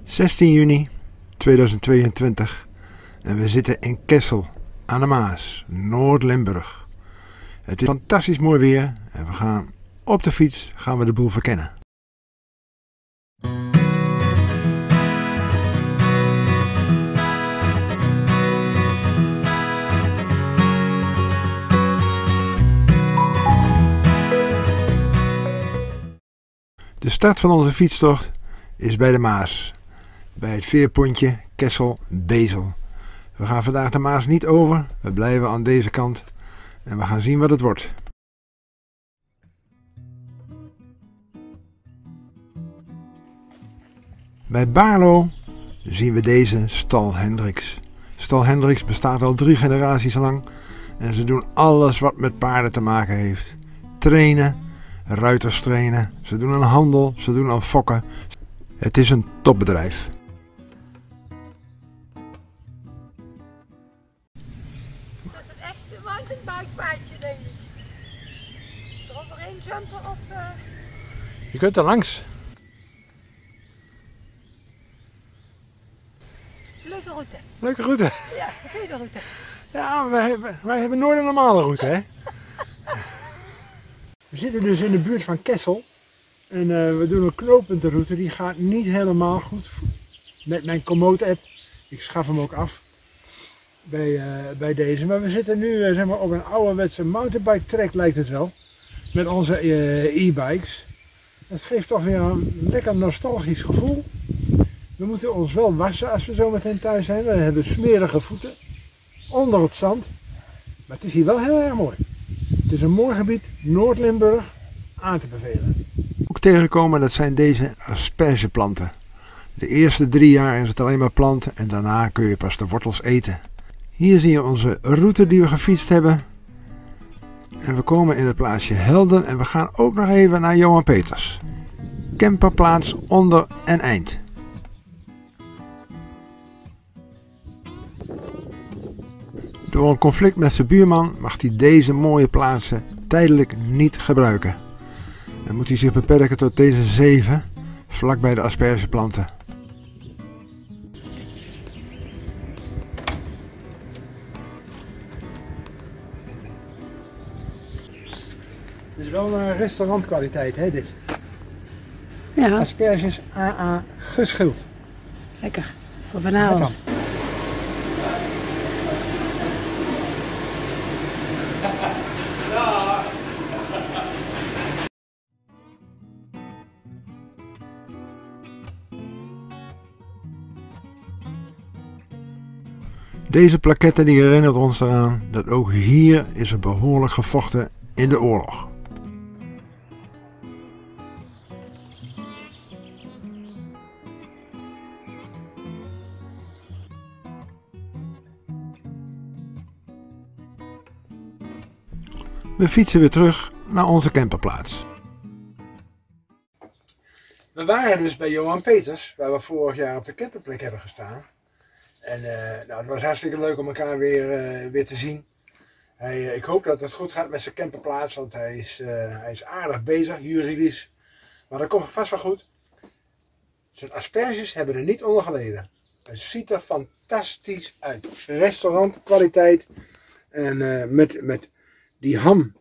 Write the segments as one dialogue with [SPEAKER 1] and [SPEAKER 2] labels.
[SPEAKER 1] 16 juni 2022 en we zitten in Kessel aan de Maas, Noord-Limburg. Het is fantastisch mooi weer en we gaan op de fiets de boel verkennen. De start van onze fietstocht is bij de Maas, bij het veerpontje Kessel-Bezel. We gaan vandaag de Maas niet over, we blijven aan deze kant en we gaan zien wat het wordt. Bij Baarlo zien we deze Stal Hendricks. Stal Hendricks bestaat al 3 generaties lang en ze doen alles wat met paarden te maken heeft. Trainen, ruiters trainen, ze doen aan handel, ze doen aan fokken. Het is een topbedrijf.
[SPEAKER 2] Dat is een echte mountainbikepaadje, denk ik. Eroverheen jumpen of...
[SPEAKER 1] Je kunt er langs.
[SPEAKER 2] Leuke route.
[SPEAKER 1] Leuke route.
[SPEAKER 2] Ja, goede route.
[SPEAKER 1] Ja, wij hebben nooit een normale route, hè? We zitten dus in de buurt van Kessel. En we doen een knooppuntenroute. Die gaat niet helemaal goed met mijn Komoot-app. Ik schaf hem ook af bij deze. Maar we zitten nu zeg maar, op een ouderwetse mountainbike track, lijkt het wel. Met onze e-bikes. Het geeft toch weer een lekker nostalgisch gevoel. We moeten ons wel wassen als we zo meteen thuis zijn. We hebben smerige voeten onder het zand. Maar het is hier wel heel erg mooi. Het is een mooi gebied, Noord-Limburg, aan te bevelen. Ook tegenkomen, dat zijn deze aspergeplanten. De eerste 3 jaar is het alleen maar planten en daarna kun je pas de wortels eten. Hier zie je onze route die we gefietst hebben. En we komen in het plaatsje Helden en we gaan ook nog even naar Johan Peters. Camperplaats onder en eind. Door een conflict met zijn buurman mag hij deze mooie plaatsen tijdelijk niet gebruiken. Dan moet hij zich beperken tot deze 7, vlak bij de aspergeplanten. Het is wel een restaurantkwaliteit, hè, dit?
[SPEAKER 2] Ja.
[SPEAKER 1] Asperges AA geschild.
[SPEAKER 2] Lekker. Voor vanavond.
[SPEAKER 1] Deze plaquette die herinnert ons eraan dat ook hier is er behoorlijk gevochten in de oorlog. We fietsen weer terug naar onze camperplaats. We waren dus bij Johan Peters, waar we vorig jaar op de camperplek hebben gestaan. En nou, het was hartstikke leuk om elkaar weer te zien. Ik hoop dat het goed gaat met zijn camperplaats, want hij is aardig bezig, juridisch. Maar dat komt vast wel goed. Zijn asperges hebben er niet onder geleden. Het ziet er fantastisch uit. Restaurantkwaliteit. En met die ham. Ik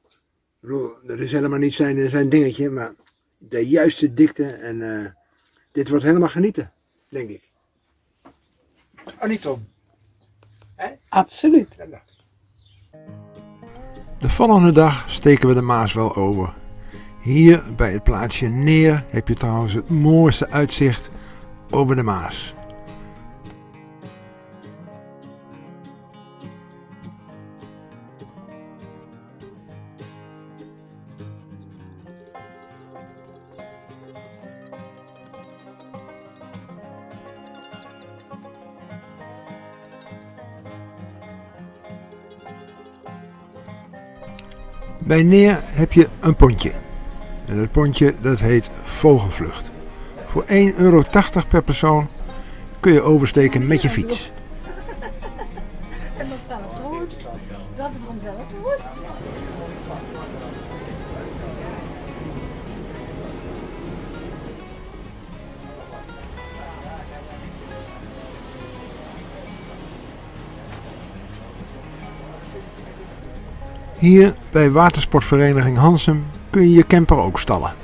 [SPEAKER 1] bedoel, dat is helemaal niet zijn dingetje, maar de juiste dikte. En dit wordt helemaal genieten, denk ik. Oh, niet Tom?
[SPEAKER 2] Absoluut.
[SPEAKER 1] De volgende dag steken we de Maas wel over. Hier bij het plaatsje Neer heb je trouwens het mooiste uitzicht over de Maas. Bij Neer heb je een pontje. En het pontje dat heet Vogelvlucht. Voor €1,80 per persoon kun je oversteken met je fiets.
[SPEAKER 2] En dat zelf trouwens. Dat is vanzelf trouwens.
[SPEAKER 1] Hier bij watersportvereniging Hansum kun je je camper ook stallen.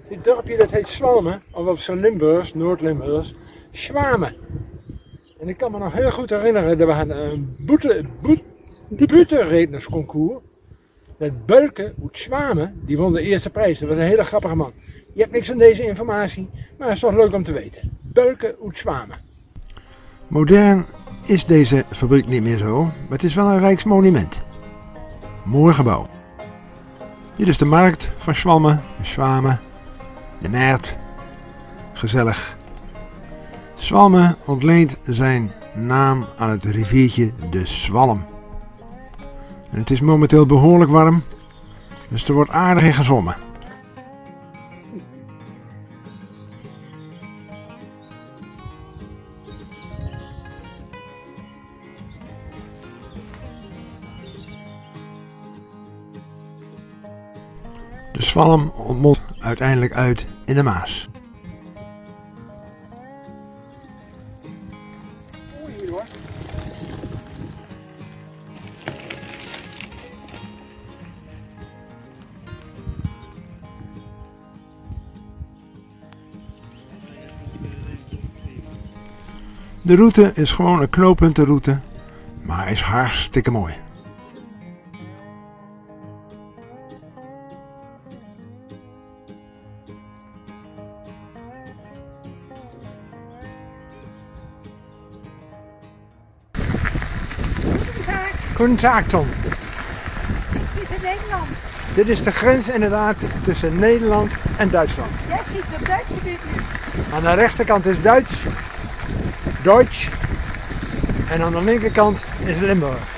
[SPEAKER 1] Dit dorpje dat heet Zwalmen, of op zijn Limburgs, Noord-Limburgs, Schwamen. En ik kan me nog heel goed herinneren dat we hadden een butenrednersconcours. Met Bölke uit Schwamen, die won de eerste prijs. Dat was een hele grappige man. Je hebt niks aan deze informatie, maar het is toch leuk om te weten. Bölke uit Schwamen. Modern is deze fabriek niet meer zo, maar het is wel een rijksmonument. Mooi gebouw. Dit is de markt van Schwamen, de markt. Gezellig. Zwalmen ontleent zijn naam aan het riviertje de Zwalm. En het is momenteel behoorlijk warm, dus er wordt aardig in gezwommen. De Zwalm ontmondt uiteindelijk uit in de Maas. De route is gewoon een knooppuntenroute, maar is hartstikke mooi. Goedendag Tom.
[SPEAKER 2] Dit is Nederland.
[SPEAKER 1] Dit is de grens inderdaad tussen Nederland en Duitsland.
[SPEAKER 2] Jij schiet op Duits gebied nu.
[SPEAKER 1] Aan de rechterkant is Duits, en aan de linkerkant is Limburg.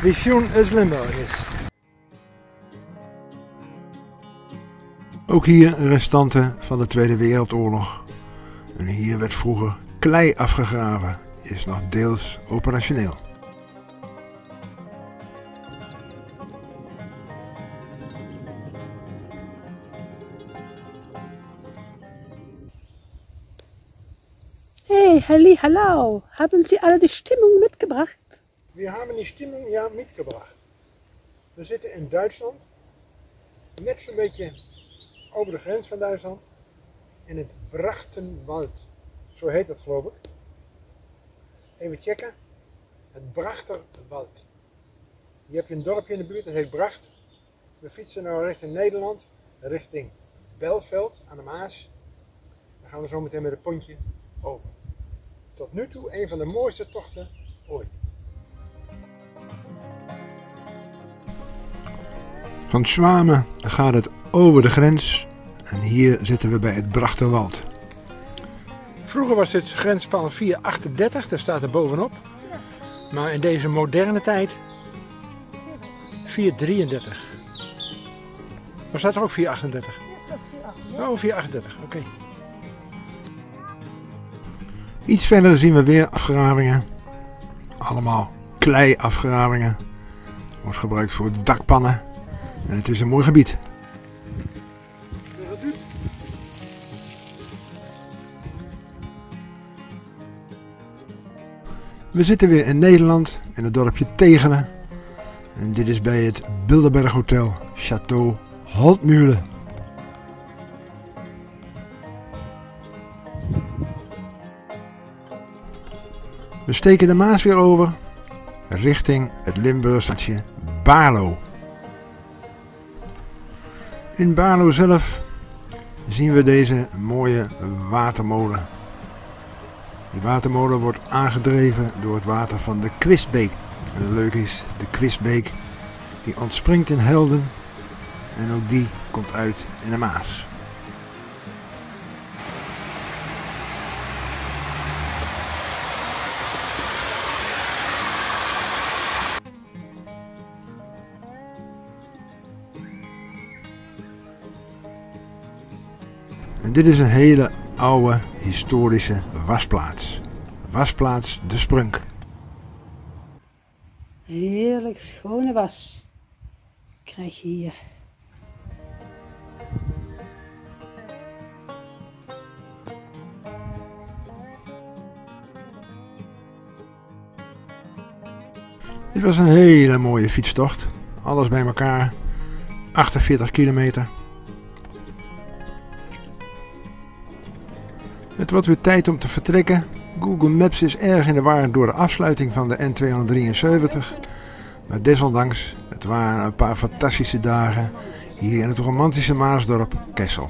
[SPEAKER 1] Wie schoon is Limburg is. Ook hier restanten van de Tweede Wereldoorlog. En hier werd vroeger klei afgegraven, is nog deels operationeel.
[SPEAKER 3] Hey, hallo, haben Sie alle die Stimmung mitgebracht?
[SPEAKER 1] We hebben die Stimmung ja mitgebracht. We zitten in Duitsland, net zo'n beetje over de grens van Duitsland, in het Brachtenwald. Zo heet dat geloof ik. Even checken. Het Brachterwald. Hier heb je een dorpje in de buurt, dat heet Bracht. We fietsen nou richting Nederland, richting Belveld aan de Maas. Dan gaan we zo meteen met een pontje over. Tot nu toe een van de mooiste tochten ooit. Van Schwamen gaat het over de grens en hier zitten we bij het Brachterwald. Vroeger was dit grenspaal 438, daar staat er bovenop. Maar in deze moderne tijd 433. Maar staat er ook 438? Oh, 438, oké. Iets verder zien we weer afgravingen. Allemaal kleiafgravingen. Wordt gebruikt voor dakpannen. En het is een mooi gebied. We zitten weer in Nederland, in het dorpje Tegelen. En dit is bij het Bilderberg Hotel, Château Holtmühle. We steken de Maas weer over, richting het Limburgse stadje Baarlo. In Baarlo zelf zien we deze mooie watermolen. Die watermolen wordt aangedreven door het water van de Quistbeek. En het leuke is, de Quistbeek die ontspringt in Helden en ook die komt uit in de Maas. En dit is een hele oude historische wasplaats. Wasplaats De Sprunk.
[SPEAKER 3] Heerlijk schone was krijg je hier.
[SPEAKER 1] Dit was een hele mooie fietstocht. Alles bij elkaar. 48 kilometer. Het wordt weer tijd om te vertrekken. Google Maps is erg in de war door de afsluiting van de N273. Maar desondanks, het waren een paar fantastische dagen hier in het romantische Maasdorp Kessel.